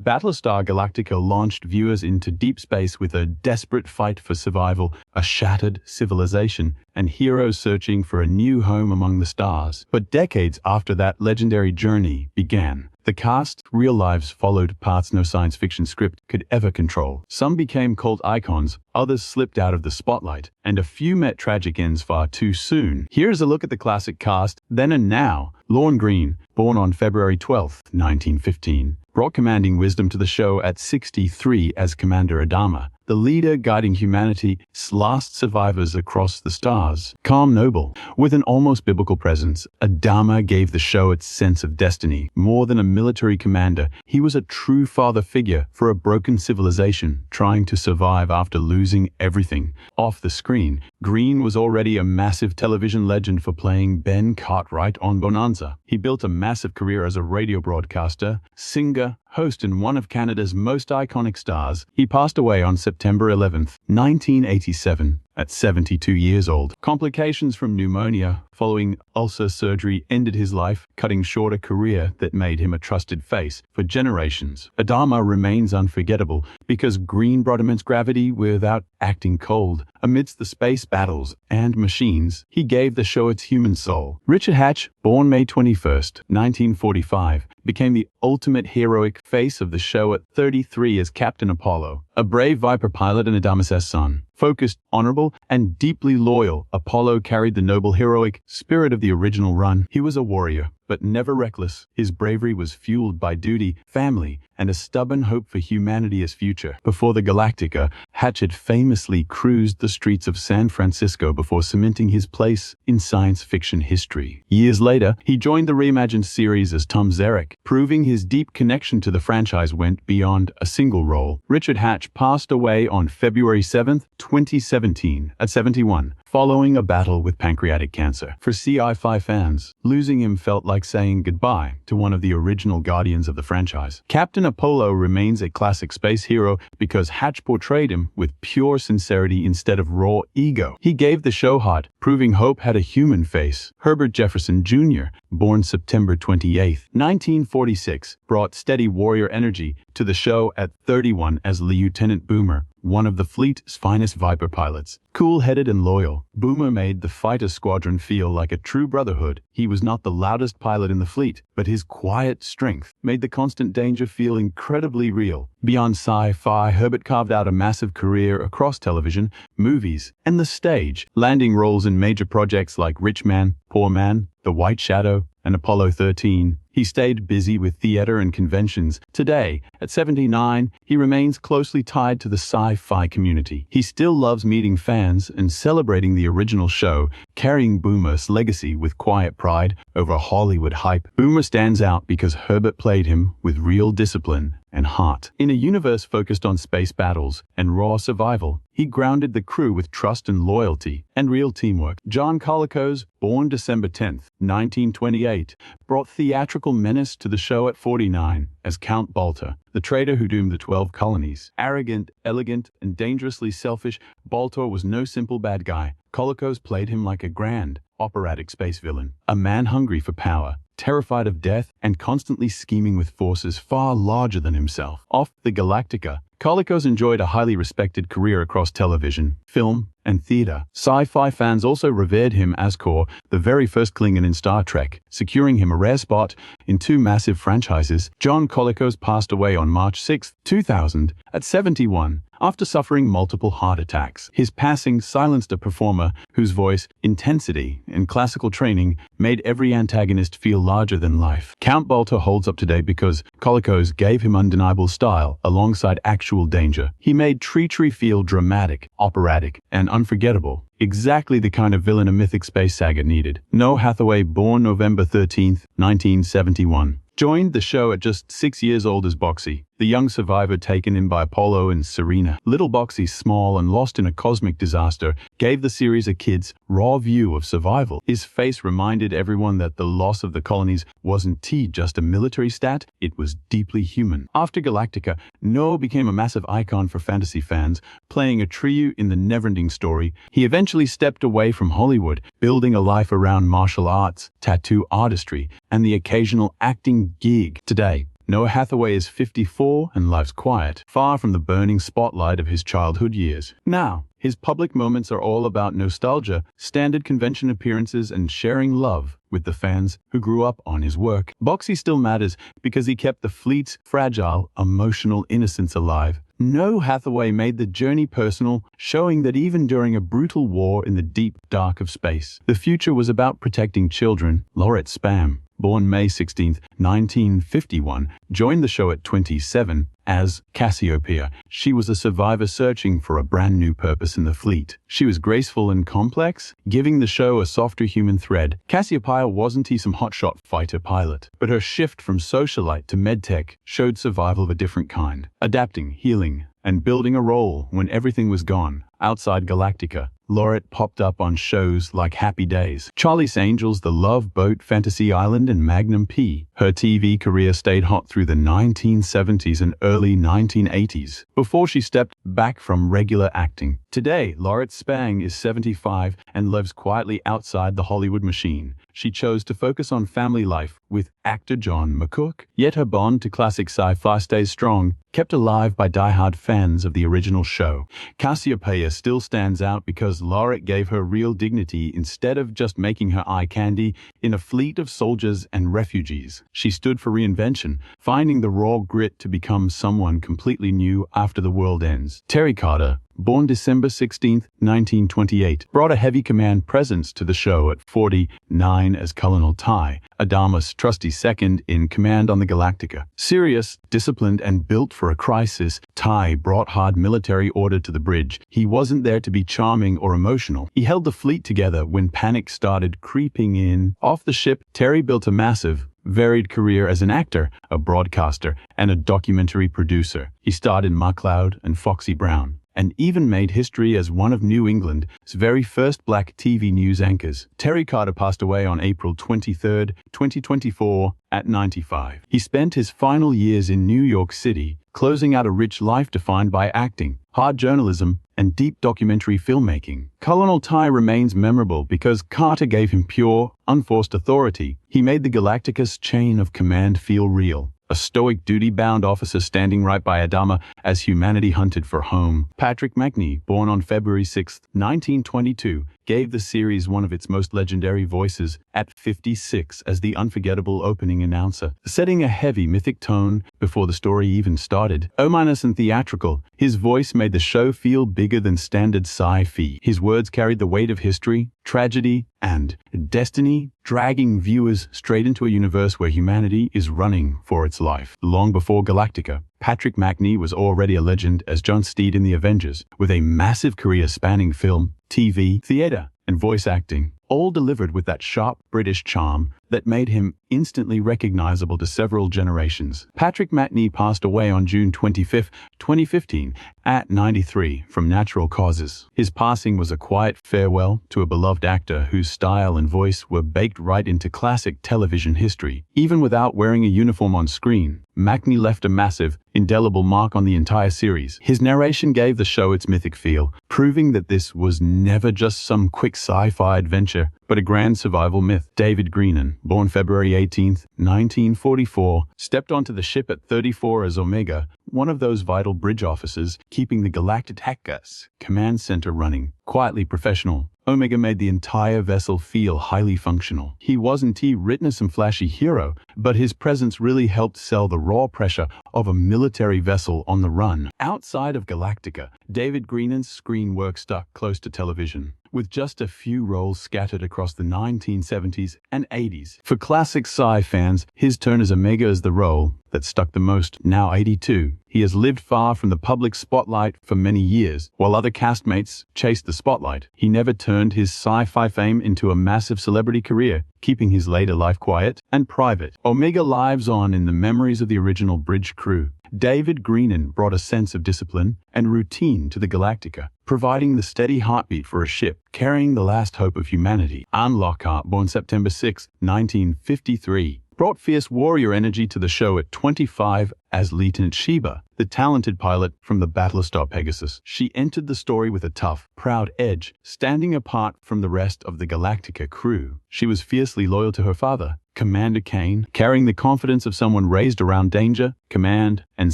Battlestar Galactica launched viewers into deep space with a desperate fight for survival, a shattered civilization, and heroes searching for a new home among the stars. But decades after that legendary journey began, the cast's real lives followed paths no science fiction script could ever control. Some became cult icons, others slipped out of the spotlight, and a few met tragic ends far too soon. Here's a look at the classic cast, then and now. Lorne Greene, born on February 12, 1915, brought commanding wisdom to the show at 63 as Commander Adama, the leader guiding humanity's last survivors across the stars. Calm, noble, with an almost biblical presence, Adama gave the show its sense of destiny. More than a military commander, he was a true father figure for a broken civilization trying to survive after losing everything. Off the screen, Greene was already a massive television legend for playing Ben Cartwright on Bonanza. He built a massive career as a radio broadcaster, singer, host, and one of Canada's most iconic stars. He passed away on September 11, 1987, at 72 years old. Complications from pneumonia following ulcer surgery ended his life, cutting short a career that made him a trusted face for generations. Adama remains unforgettable because Greene brought immense gravity without acting cold. Amidst the space battles and machines, he gave the show its human soul. Richard Hatch, born May 21, 1945, became the ultimate heroic face of the show at 33 as Captain Apollo, a brave Viper pilot and Adama's son. Focused, honorable, and deeply loyal, Apollo carried the noble heroic spirit of the original run. He was a warrior, but never reckless. His bravery was fueled by duty, family, and a stubborn hope for humanity's future. Before the Galactica, Hatch had famously cruised the streets of San Francisco before cementing his place in science fiction history. Years later, he joined the reimagined series as Tom Zarek, proving his deep connection to the franchise went beyond a single role. Richard Hatch passed away on February 7, 2017, at 71, following a battle with pancreatic cancer. For Sci-Fi fans, losing him felt like saying goodbye to one of the original guardians of the franchise. Captain Apollo remains a classic space hero because Hatch portrayed him with pure sincerity instead of raw ego. He gave the show heart, proving hope had a human face. Herbert Jefferson Jr., born September 28, 1946, brought steady warrior energy to the show at 31 as Lieutenant Boomer, one of the fleet's finest Viper pilots. Cool-headed and loyal, Boomer made the fighter squadron feel like a true brotherhood. He was not the loudest pilot in the fleet, but his quiet strength made the constant danger feel incredibly real. Beyond sci-fi, Herbert carved out a massive career across television, movies, and the stage, landing roles in major projects like Rich Man, Poor Man, The White Shadow, and Apollo 13. He stayed busy with theater and conventions. Today, at 79, he remains closely tied to the sci-fi community. He still loves meeting fans and celebrating the original show, carrying Boomer's legacy with quiet pride over Hollywood hype. Boomer stands out because Herbert played him with real discipline and heart. In a universe focused on space battles and raw survival, he grounded the crew with trust and loyalty and real teamwork. John Colicos, born December 10, 1928, brought theatrical menace to the show at 49 as Count Baltar, the traitor who doomed the 12 colonies. Arrogant, elegant, and dangerously selfish, Baltar was no simple bad guy. Colicos played him like a grand, operatic space villain, a man hungry for power, terrified of death, and constantly scheming with forces far larger than himself. Off the Galactica, Colicos enjoyed a highly respected career across television, film, and theater. Sci-fi fans also revered him as Kor, the very first Klingon in Star Trek, securing him a rare spot in two massive franchises. John Colicos passed away on March 6, 2000, at 71, after suffering multiple heart attacks. His passing silenced a performer whose voice, intensity, and classical training made every antagonist feel larger than life. Count Baltar holds up today because Colicos gave him undeniable style alongside actual danger. He made treachery feel dramatic, operatic, and unforgettable. Exactly the kind of villain a mythic space saga needed. Noah Hathaway, born November 13, 1971, joined the show at just 6 years old as Boxy, the young survivor taken in by Apollo and Serena. Little Boxy, small and lost in a cosmic disaster, gave the series a kid's raw view of survival. His face reminded everyone that the loss of the colonies wasn't just a military stat, it was deeply human. After Galactica, Noah became a massive icon for fantasy fans, playing a trio in the never-ending story. He eventually stepped away from Hollywood, building a life around martial arts, tattoo artistry, and the occasional acting gig. Today, Noah Hathaway is 54 and lives quiet, far from the burning spotlight of his childhood years. Now, his public moments are all about nostalgia, standard convention appearances, and sharing love with the fans who grew up on his work. Boxy still matters because he kept the fleet's fragile, emotional innocence alive. Noah Hathaway made the journey personal, showing that even during a brutal war in the deep dark of space, the future was about protecting children. Laurette Spam, born May 16, 1951, joined the show at 27 as Cassiopeia. She was a survivor searching for a brand new purpose in the fleet. She was graceful and complex, giving the show a softer human thread. Cassiopeia wasn't some hotshot fighter pilot, but her shift from socialite to medtech showed survival of a different kind, adapting, healing, and building a role when everything was gone. Outside Galactica, Laurette popped up on shows like Happy Days, Charlie's Angels, The Love Boat, Fantasy Island, and Magnum P. Her TV career stayed hot through the 1970s and early 1980s, before she stepped back from regular acting. Today, Laurette Spang is 75 and lives quietly outside the Hollywood machine. She chose to focus on family life with actor John McCook, yet her bond to classic sci-fi stays strong, kept alive by die-hard fans of the original show. Cassiopeia still stands out because Laurette gave her real dignity instead of just making her eye candy in a fleet of soldiers and refugees. She stood for reinvention, finding the raw grit to become someone completely new after the world ends. Terry Carter, born December 16, 1928, brought a heavy command presence to the show at 49 as Colonel Ty, Adama's trusty second in command on the Galactica. Serious, disciplined, and built for a crisis, Ty brought hard military order to the bridge. He wasn't there to be charming or emotional. He held the fleet together when panic started creeping in. Off the ship, Terry built a massive, varied career as an actor, a broadcaster, and a documentary producer. He starred in McCloud and Foxy Brown, and even made history as one of New England's very first black TV news anchors. Terry Carter passed away on April 23, 2024, at 95. He spent his final years in New York City, closing out a rich life defined by acting, hard journalism, and deep documentary filmmaking. Colonel Ty remains memorable because Carter gave him pure, unforced authority. He made the Galactica's chain of command feel real. A stoic, duty-bound officer standing right by Adama as humanity hunted for home. Patrick Macnee, born on February 6, 1922, gave the series one of its most legendary voices at 56 as the unforgettable opening announcer, setting a heavy mythic tone before the story even started. Ominous and theatrical, his voice made the show feel bigger than standard sci-fi. His words carried the weight of history, tragedy, and destiny, dragging viewers straight into a universe where humanity is running for its life. Long before Galactica, Patrick Macnee was already a legend as John Steed in The Avengers, with a massive career spanning film, TV, theater, and voice acting, all delivered with that sharp British charm that made him instantly recognizable to several generations. Patrick Macnee passed away on June 25, 2015, at 93 from natural causes. His passing was a quiet farewell to a beloved actor whose style and voice were baked right into classic television history. Even without wearing a uniform on screen, Macnee left a massive, indelible mark on the entire series. His narration gave the show its mythic feel, proving that this was never just some quick sci-fi adventure, but a grand survival myth. David Greenan, born February 18, 1944, stepped onto the ship at 34 as Omega, one of those vital bridge officers keeping the Galactica's command center running. Quietly professional, Omega made the entire vessel feel highly functional. He wasn't written as some flashy hero, but his presence really helped sell the raw pressure of a military vessel on the run. Outside of Galactica, David Greenan's screen work stuck close to television, with just a few roles scattered across the 1970s and 80s. For classic sci fans, his turn as Omega is the role that stuck the most. Now 82, he has lived far from the public spotlight for many years. While other castmates chased the spotlight, he never turned his sci-fi fame into a massive celebrity career, keeping his later life quiet and private. Omega lives on in the memories of the original bridge crew. David Greenan brought a sense of discipline and routine to the Galactica, providing the steady heartbeat for a ship carrying the last hope of humanity. Anne Lockhart, born September 6, 1953, brought fierce warrior energy to the show at 25 as Lieutenant Sheba, the talented pilot from the Battlestar Pegasus. She entered the story with a tough, proud edge, standing apart from the rest of the Galactica crew. She was fiercely loyal to her father, Commander Kane, carrying the confidence of someone raised around danger, command, and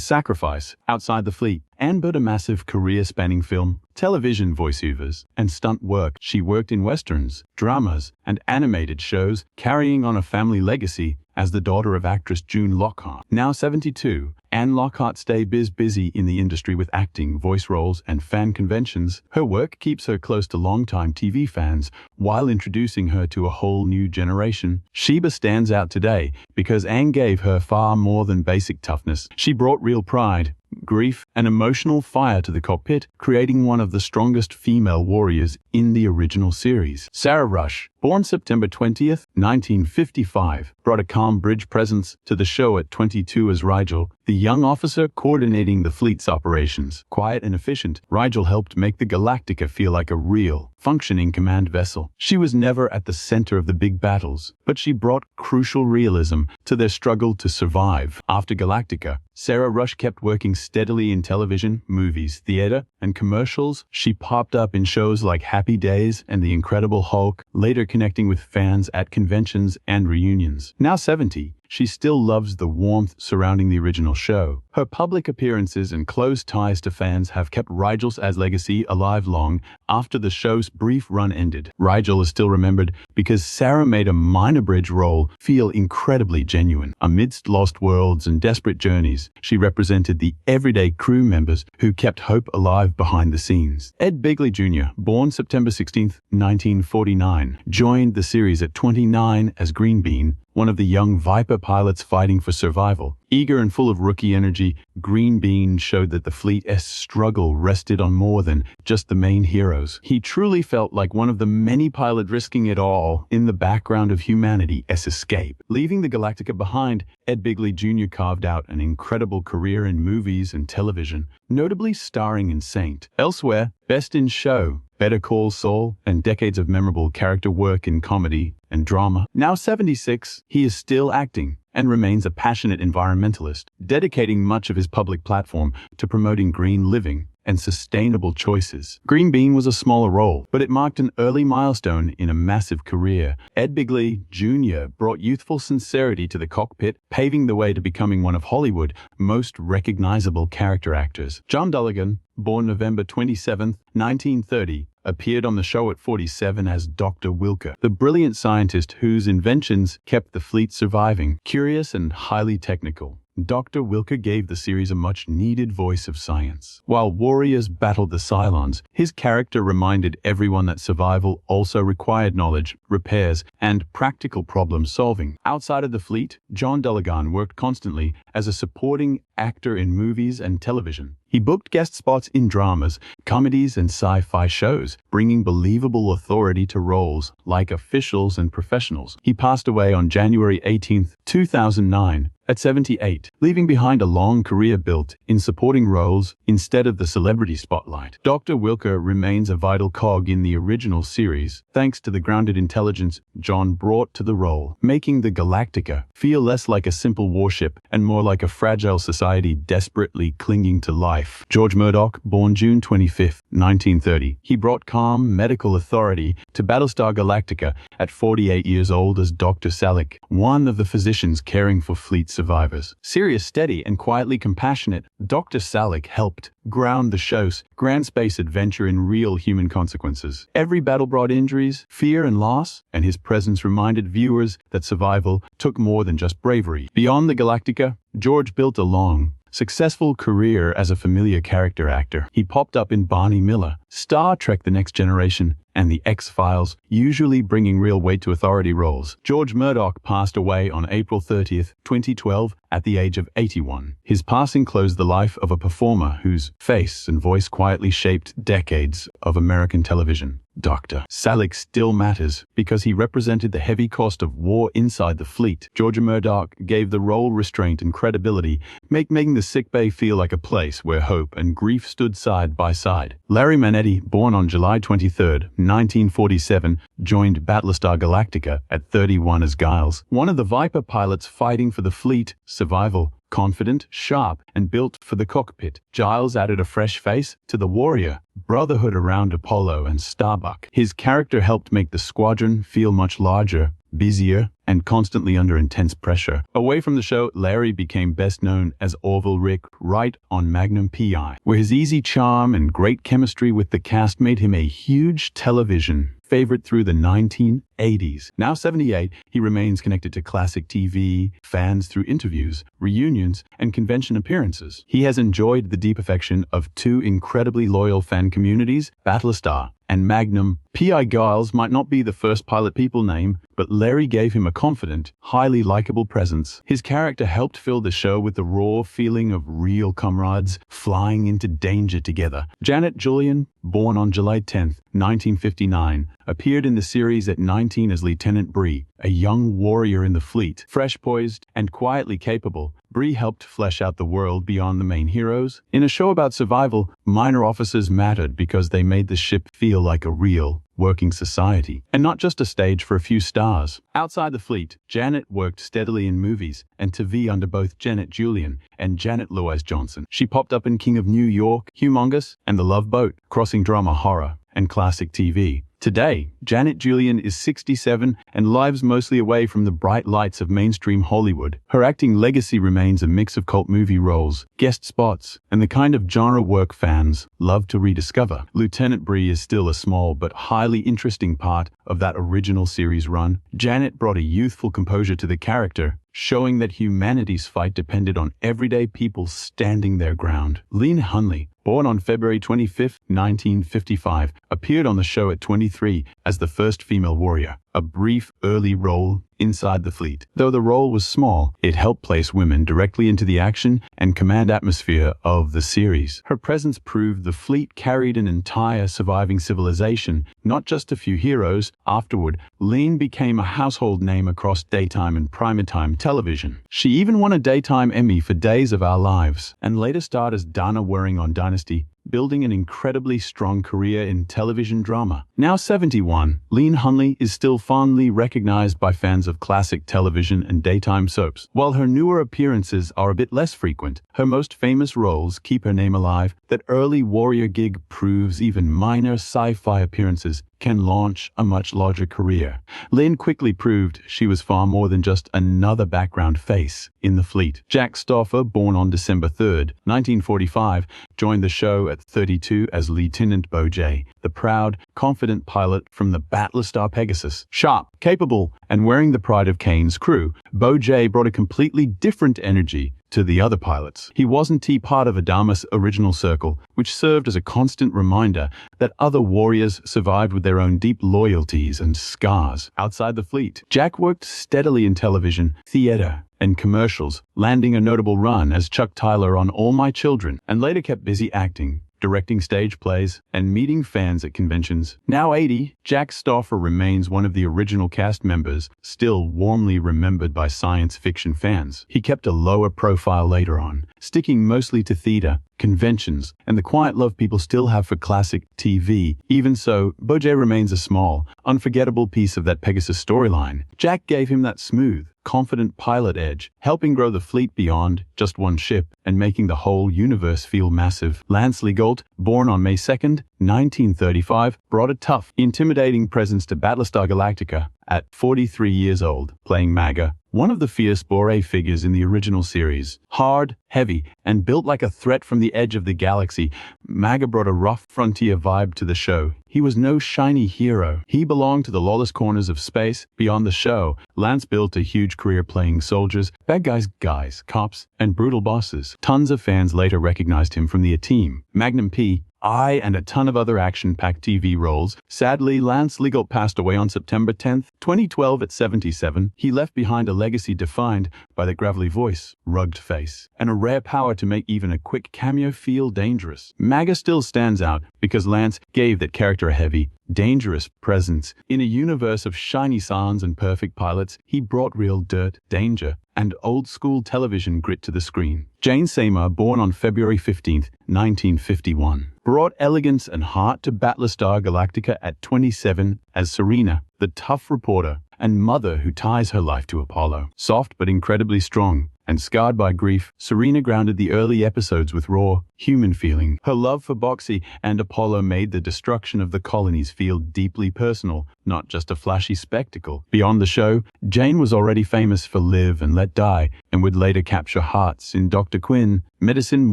sacrifice outside the fleet. Anne built a massive career-spanning film, television voiceovers, and stunt work. She worked in westerns, dramas, and animated shows, carrying on a family legacy as the daughter of actress June Lockhart. Now 72, Anne Lockhart stays busy in the industry with acting, voice roles, and fan conventions. Her work keeps her close to longtime TV fans while introducing her to a whole new generation. Sheba stands out today because Anne gave her far more than basic toughness. She brought real pride, grief, and emotional fire to the cockpit, creating one of the strongest female warriors in the original series. Sarah Rush, born September 20th, 1955, brought a calm bridge presence to the show at 22 as Rigel, the young officer coordinating the fleet's operations. Quiet and efficient, Rigel helped make the Galactica feel like a real, functioning command vessel. She was never at the center of the big battles, but she brought crucial realism to their struggle to survive. After Galactica, Sarah Rush kept working steadily in television, movies, theater, and commercials. She popped up in shows like Happy Days and The Incredible Hulk, later connecting with fans at conventions and reunions. Now 70, she still loves the warmth surrounding the original show. Her public appearances and close ties to fans have kept Rigel's legacy alive long after the show's brief run ended. Rigel is still remembered because Sarah made a minor bridge role feel incredibly genuine. Amidst lost worlds and desperate journeys, she represented the everyday crew members who kept hope alive behind the scenes. Ed Begley Jr., born September 16, 1949, joined the series at 29 as Green Bean, one of the young Viper pilots fighting for survival. Eager and full of rookie energy, Green Bean showed that the fleet's struggle rested on more than just the main heroes. He truly felt like one of the many pilots risking it all in the background of humanity's escape. Leaving the Galactica behind, Ed Begley Jr. carved out an incredible career in movies and television, notably starring in Saint. Elsewhere, Best in Show, Better Call Saul, and decades of memorable character work in comedy and drama. Now 76, he is still acting and remains a passionate environmentalist, dedicating much of his public platform to promoting green living and sustainable choices. Green Bean was a smaller role, but it marked an early milestone in a massive career. Ed Begley Jr. brought youthful sincerity to the cockpit, paving the way to becoming one of Hollywood's most recognizable character actors. John Dulligan, born November 27, 1930, appeared on the show at 47 as Dr. Wilker, the brilliant scientist whose inventions kept the fleet surviving. Curious and highly technical, Dr. Wilker gave the series a much-needed voice of science. While warriors battled the Cylons, his character reminded everyone that survival also required knowledge, repairs, and practical problem-solving. Outside of the fleet, John Dulligan worked constantly as a supporting actor in movies and television. He booked guest spots in dramas, comedies, and sci-fi shows, bringing believable authority to roles like officials and professionals. He passed away on January 18, 2009, at 78, leaving behind a long career built in supporting roles instead of the celebrity spotlight. Dr. Wilker remains a vital cog in the original series, thanks to the grounded intelligence John brought to the role, making the Galactica feel less like a simple warship and more like a fragile society desperately clinging to life. George Murdoch, born June 25, 1930, he brought calm medical authority to Battlestar Galactica at 48 years old as Dr. Salik, one of the physicians caring for fleet survivors. Serious, steady, and quietly compassionate, Dr. Salik helped ground the show's grand space adventure in real human consequences. Every battle brought injuries, fear, and loss, and his presence reminded viewers that survival took more than just bravery. Beyond the Galactica, George built a long, successful career as a familiar character actor. He popped up in Barney Miller, Star Trek: The Next Generation, and The X-Files, usually bringing real weight to authority roles. George Murdoch passed away on April 30, 2012, at the age of 81. His passing closed the life of a performer whose face and voice quietly shaped decades of American television. Dr. Salik still matters because he represented the heavy cost of war inside the fleet. George Murdoch gave the role restraint and credibility, making the sickbay feel like a place where hope and grief stood side by side. Larry Manetti, born on July 23, 1947, joined Battlestar Galactica at 31 as Giles, one of the Viper pilots fighting for the fleet survival. Confident, sharp, and built for the cockpit, Giles added a fresh face to the warrior brotherhood around Apollo and Starbuck. His character helped make the squadron feel much larger, busier, and constantly under intense pressure. Away from the show, Larry became best known as Orville Rick Wright on Magnum PI, where his easy charm and great chemistry with the cast made him a huge television favorite through the 1980s. Now 78, he remains connected to classic TV fans through interviews, reunions, and convention appearances. He has enjoyed the deep affection of two incredibly loyal fan communities, Battlestar and Magnum. P.I. Giles might not be the first pilot people name, but Larry gave him a confident, highly likable presence. His character helped fill the show with the raw feeling of real comrades flying into danger together. Janet Julian, born on July 10, 1959, appeared in the series at 19 as Lieutenant Bree, a young warrior in the fleet. Fresh poised and quietly capable, Bree helped flesh out the world beyond the main heroes. In a show about survival, minor officers mattered because they made the ship feel like a real, working society, and not just a stage for a few stars. Outside the fleet, Janet worked steadily in movies and TV under both Janet Julian and Janet Louise Johnson. She popped up in King of New York, Humongous, and The Love Boat, crossing drama, horror, and classic TV. Today, Janet Julian is 67 and lives mostly away from the bright lights of mainstream Hollywood. Her acting legacy remains a mix of cult movie roles, guest spots, and the kind of genre work fans love to rediscover. Lieutenant Bree is still a small but highly interesting part of that original series run. Janet brought a youthful composure to the character, showing that humanity's fight depended on everyday people standing their ground. Lean Hunley, born on February 25, 1955, appeared on the show at 23 as the first female warrior, a brief early role inside the fleet. Though the role was small, it helped place women directly into the action and command atmosphere of the series. Her presence proved the fleet carried an entire surviving civilization, not just a few heroes. Afterward, Lean became a household name across daytime and primetime television. She even won a Daytime Emmy for Days of Our Lives, and later starred as Dana Waring on Dynasty, building an incredibly strong career in television drama. Now 71, Lean Hunley is still fondly recognized by fans of classic television and daytime soaps. While her newer appearances are a bit less frequent, her most famous roles keep her name alive. That early warrior gig proves even minor sci-fi appearances can launch a much larger career. Lynn quickly proved she was far more than just another background face in the fleet. Jack Stauffer, born on December 3, 1945, joined the show at 32 as Lieutenant Bo J, the proud, confident pilot from the Battlestar Pegasus. Sharp, capable, and wearing the pride of Kane's crew, Bo J brought a completely different energy to the other pilots. He wasn't part of Adama's original circle, which served as a constant reminder that other warriors survived with their own deep loyalties and scars. Outside the fleet, Jack worked steadily in television, theater, and commercials, landing a notable run as Chuck Tyler on All My Children, and later kept busy acting, directing stage plays, and meeting fans at conventions. Now 80, Jack Stauffer remains one of the original cast members, still warmly remembered by science fiction fans. He kept a lower profile later on, sticking mostly to theater, conventions, and the quiet love people still have for classic TV. Even so, Bo J remains a small, unforgettable piece of that Pegasus storyline. Jack gave him that smooth, confident pilot edge, helping grow the fleet beyond just one ship and making the whole universe feel massive. Lance Legault, born on May 2nd, 1935, brought a tough, intimidating presence to Battlestar Galactica at 43 years old, playing Maga, one of the fierce Boré figures in the original series. Hard, heavy, and built like a threat from the edge of the galaxy, Maga brought a rough frontier vibe to the show. He was no shiny hero. He belonged to the lawless corners of space. Beyond the show, Lance built a huge career playing soldiers, bad guys, cops, and brutal bosses. Tons of fans later recognized him from the A-Team, Magnum P.I., and a ton of other action-packed TV roles. Sadly, Lance Legault passed away on September 10, 2012 at 77. He left behind a legacy defined by the gravelly voice, rugged face, and a rare power to make even a quick cameo feel dangerous. Maga still stands out because Lance gave that character a heavy, dangerous presence. In a universe of shiny sans and perfect pilots, he brought real dirt, danger, and old-school television grit to the screen. Jane Seymour, born on February 15, 1951, brought elegance and heart to Battlestar Galactica at 27 as Serena, the tough reporter and mother who ties her life to Apollo. Soft but incredibly strong, and scarred by grief, Serena grounded the early episodes with raw, human feeling. Her love for Boxy and Apollo made the destruction of the colonies feel deeply personal, not just a flashy spectacle. Beyond the show, Jane was already famous for Live and Let Die, and would later capture hearts in Dr. Quinn, Medicine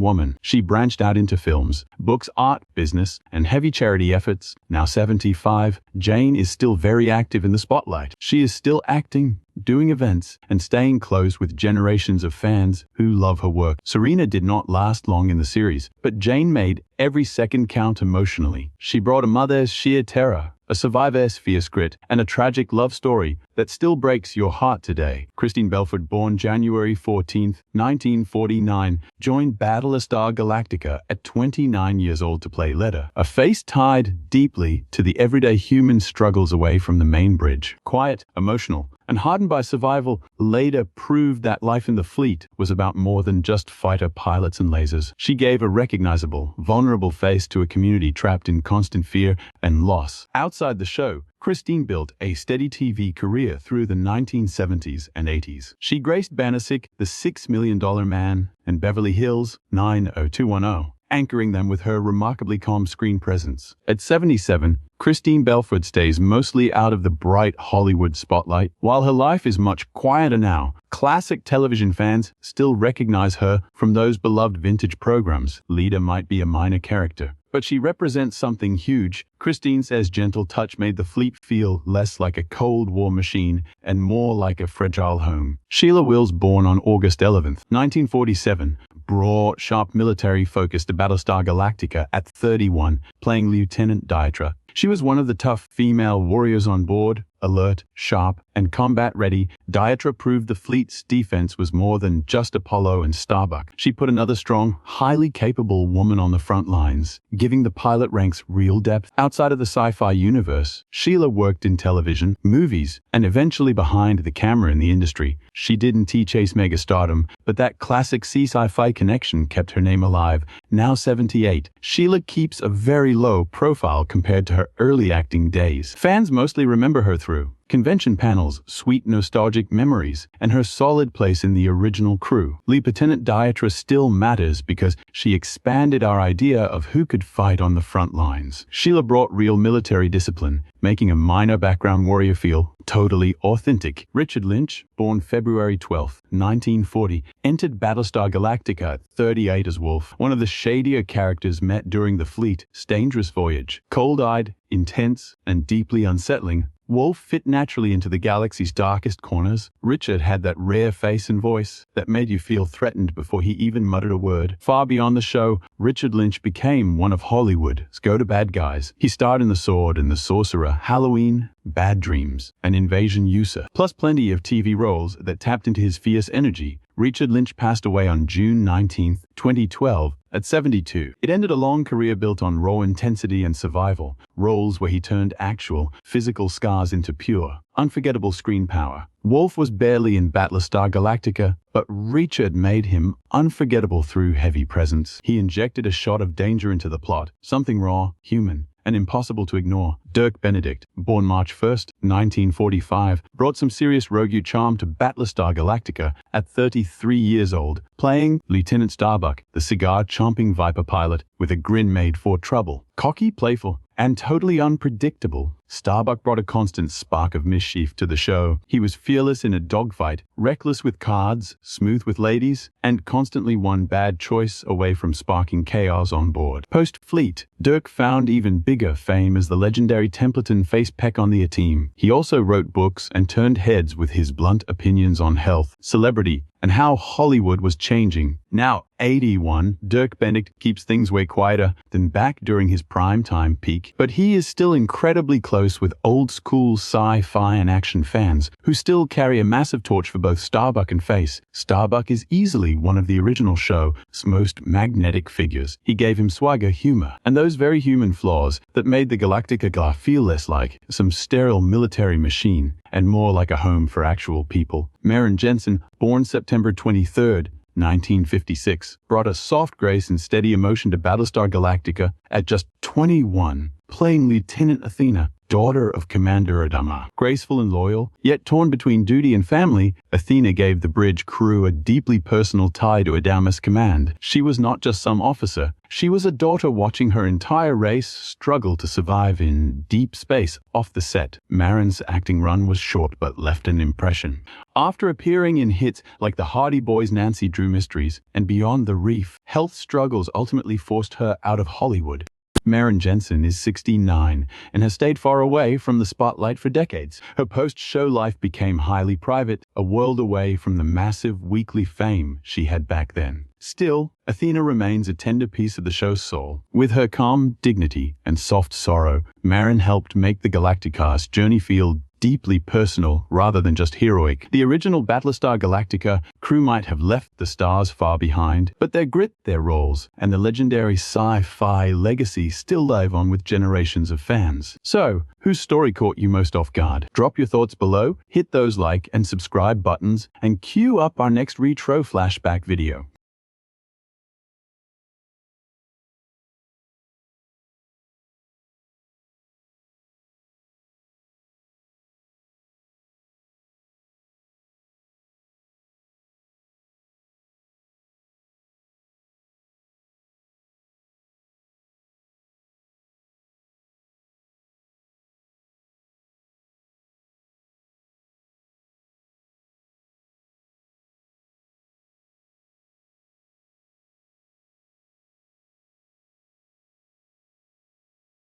Woman. She branched out into films, books, art, business, and heavy charity efforts. Now 75, Jane is still very active in the spotlight. She is still acting, doing events, and staying close with generations of fans who love her work. Serena did not last long in the series, but Jane made every second count emotionally. She brought a mother's sheer terror, a survivor's fierce grit, and a tragic love story that still breaks your heart today. Christine Belford, born January 14, 1949, joined Battlestar Galactica at 29 years old to play Leda, a face tied deeply to the everyday human struggles away from the main bridge. Quiet, emotional, and hardened by survival, Leda proved that life in the fleet was about more than just fighter pilots and lasers. She gave a recognizable, vulnerable face to a community trapped in constant fear and loss. Outside the show, Christine built a steady TV career through the 1970s and 80s. She graced Banasek, The $6 Million Man, and Beverly Hills 90210, anchoring them with her remarkably calm screen presence. At 77, Christine Belford stays mostly out of the bright Hollywood spotlight. While her life is much quieter now, classic television fans still recognize her from those beloved vintage programs. Leda might be a minor character, but she represents something huge. Christine says gentle touch made the fleet feel less like a Cold War machine and more like a fragile home. Sheila Wills, born on August 11, 1947, brought sharp military-focused to Battlestar Galactica at 31, playing Lieutenant Dietra. She was one of the tough female warriors on board, alert, sharp, and combat-ready. Dietra proved the fleet's defense was more than just Apollo and Starbuck. She put another strong, highly capable woman on the front lines, giving the pilot ranks real depth. Outside of the sci-fi universe, Sheila worked in television, movies, and eventually behind the camera in the industry. She didn't chase megastardom, but that classic Sci-Fi connection kept her name alive. Now 78, Sheila keeps a very low profile compared to her early acting days. Fans mostly remember her through convention panels, sweet nostalgic memories, and her solid place in the original crew. Lieutenant Dietra still matters because she expanded our idea of who could fight on the front lines. Sheila brought real military discipline, making a minor background warrior feel totally authentic. Richard Lynch, born February 12, 1940, entered Battlestar Galactica at 38 as Wolf, one of the shadier characters met during the fleet's dangerous voyage. Cold-eyed, intense, and deeply unsettling, Wolf fit naturally into the galaxy's darkest corners. Richard had that rare face and voice that made you feel threatened before he even muttered a word. Far beyond the show, Richard Lynch became one of Hollywood's go-to bad guys. He starred in The Sword and the Sorcerer, Halloween, Bad Dreams, and Invasion User, plus plenty of TV roles that tapped into his fierce energy. Richard Lynch passed away on June 19, 2012, at 72. It ended a long career built on raw intensity and survival, roles where he turned actual, physical scars into pure, unforgettable screen power. Wolf was barely in Battlestar Galactica, but Richard made him unforgettable through heavy presence. He injected a shot of danger into the plot, something raw, human, and impossible to ignore. Dirk Benedict, born March 1, 1945, brought some serious rogue charm to Battlestar Galactica at 33 years old, playing Lieutenant Starbuck, the cigar-chomping Viper pilot with a grin made for trouble. Cocky, playful, and totally unpredictable, Starbuck brought a constant spark of mischief to the show. He was fearless in a dogfight, reckless with cards, smooth with ladies, and constantly one bad choice away from sparking chaos on board. Post-Fleet, Dirk found even bigger fame as the legendary Templeton face peck on the A-Team. He also wrote books and turned heads with his blunt opinions on health, celebrity, and how Hollywood was changing. Now 81, Dirk Benedict keeps things way quieter than back during his primetime peak, but he is still incredibly close with old-school sci-fi and action fans who still carry a massive torch for both Starbuck and Face. Starbuck is easily one of the original show's most magnetic figures. He gave him swagger, humor, and those very human flaws that made the Galactica feel less like some sterile military machine and more like a home for actual people. Maren Jensen, born September 23, 1956, brought a soft grace and steady emotion to Battlestar Galactica at just 21, playing Lieutenant Athena. daughter of Commander Adama. Graceful and loyal, yet torn between duty and family, Athena gave the bridge crew a deeply personal tie to Adama's command. She was not just some officer. She was a daughter watching her entire race struggle to survive in deep space off the set. Marin's acting run was short but left an impression. After appearing in hits like The Hardy Boys' Nancy Drew Mysteries and Beyond the Reef, health struggles ultimately forced her out of Hollywood. Marin Jensen is 69 and has stayed far away from the spotlight for decades. Her post-show life became highly private, a world away from the massive weekly fame she had back then. Still, Athena remains a tender piece of the show's soul. With her calm dignity and soft sorrow, Marin helped make the Galacticast journey feel deeply personal rather than just heroic. The original Battlestar Galactica crew might have left the stars far behind, but their grit, their roles, and the legendary Sci-Fi legacy still live on with generations of fans. So, whose story caught you most off guard? Drop your thoughts below, hit those like and subscribe buttons, and cue up our next retro flashback video.